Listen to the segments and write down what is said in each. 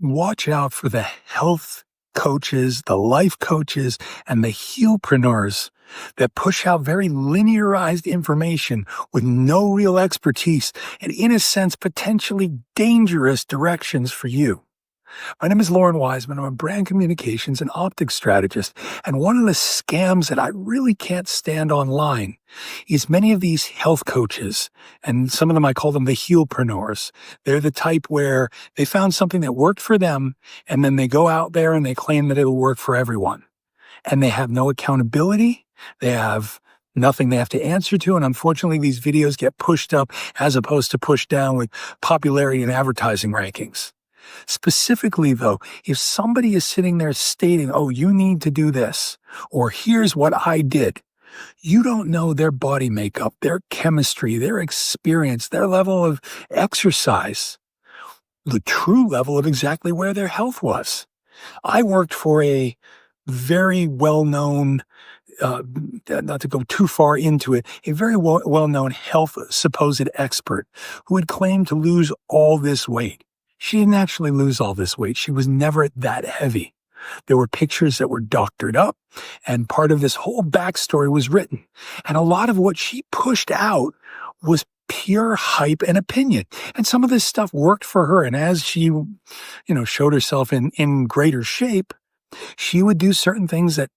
Watch out for the health coaches, the life coaches, and the healpreneurs that push out very linearized information with no real expertise and, in a sense, potentially dangerous directions for you. My name is Lauren Wiseman. I'm a brand communications and optics strategist. And one of the scams that I really can't stand online is many of these health coaches, and some of them I call them the healpreneurs. They're the type where they found something that worked for them, and then they go out there and they claim that it'll work for everyone. And they have no accountability. They have nothing they have to answer to. And unfortunately, these videos get pushed up as opposed to pushed down with popularity and advertising rankings. Specifically, though, if somebody is sitting there stating, oh, you need to do this, or here's what I did, you don't know their body makeup, their chemistry, their experience, their level of exercise, the true level of exactly where their health was. I worked for a very well-known, not to go too far into it, a very well-known health supposed expert who had claimed to lose all this weight. She didn't actually lose all this weight. She was never that heavy. There were pictures that were doctored up, and part of this whole backstory was written. And a lot of what she pushed out was pure hype and opinion. And some of this stuff worked for her. And as she, showed herself in greater shape, she would do certain things that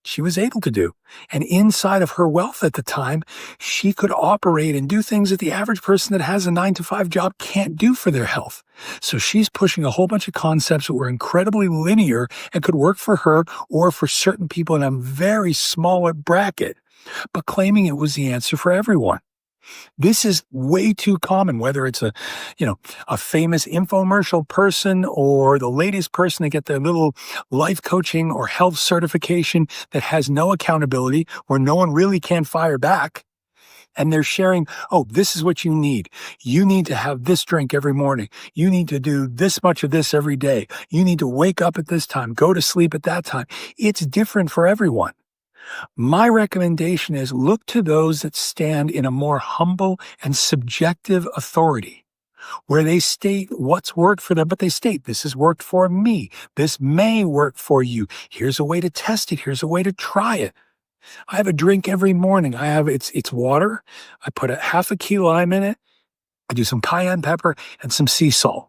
she was able to do. And inside of her wealth at the time, she could operate and do things that the average person that has a 9-to-5 job can't do for their health. So she's pushing a whole bunch of concepts that were incredibly linear and could work for her or for certain people in a very smaller bracket, but claiming it was the answer for everyone. This is way too common, whether it's a famous infomercial person or the latest person to get their little life coaching or health certification that has no accountability, where no one really can fire back. And they're sharing, oh, this is what you need. You need to have this drink every morning. You need to do this much of this every day. You need to wake up at this time, go to sleep at that time. It's different for everyone. My recommendation is look to those that stand in a more humble and subjective authority, where they state what's worked for them, but they state, this has worked for me. This may work for you. Here's a way to test it. Here's a way to try it. I have a drink every morning. It's water. I put a half a key lime in it. I do some cayenne pepper and some sea salt.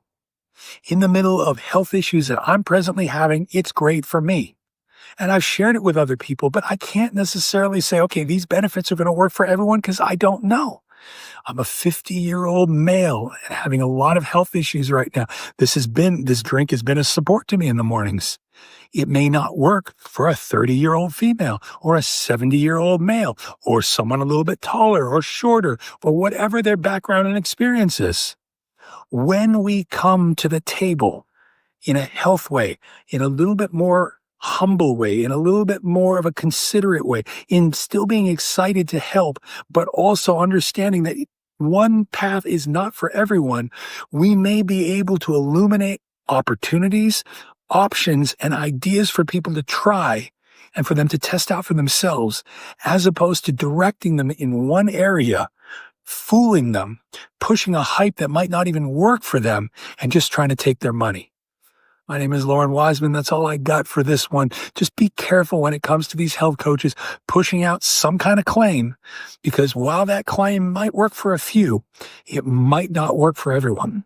In the middle of health issues that I'm presently having, it's great for me. And I've shared it with other people, but I can't necessarily say, okay, these benefits are going to work for everyone because I don't know. I'm a 50-year-old male and having a lot of health issues right now. This drink has been a support to me in the mornings. It may not work for a 30-year-old female or a 70-year-old male or someone a little bit taller or shorter or whatever their background and experience is. When we come to the table in a health way, in a little bit more humble way, in a little bit more of a considerate way, in still being excited to help, but also understanding that one path is not for everyone, we may be able to illuminate opportunities, options, and ideas for people to try and for them to test out for themselves, as opposed to directing them in one area, fooling them, pushing a hype that might not even work for them, and just trying to take their money. My name is Lauren Wiseman. That's all I got for this one. Just be careful when it comes to these health coaches pushing out some kind of claim, because while that claim might work for a few, it might not work for everyone.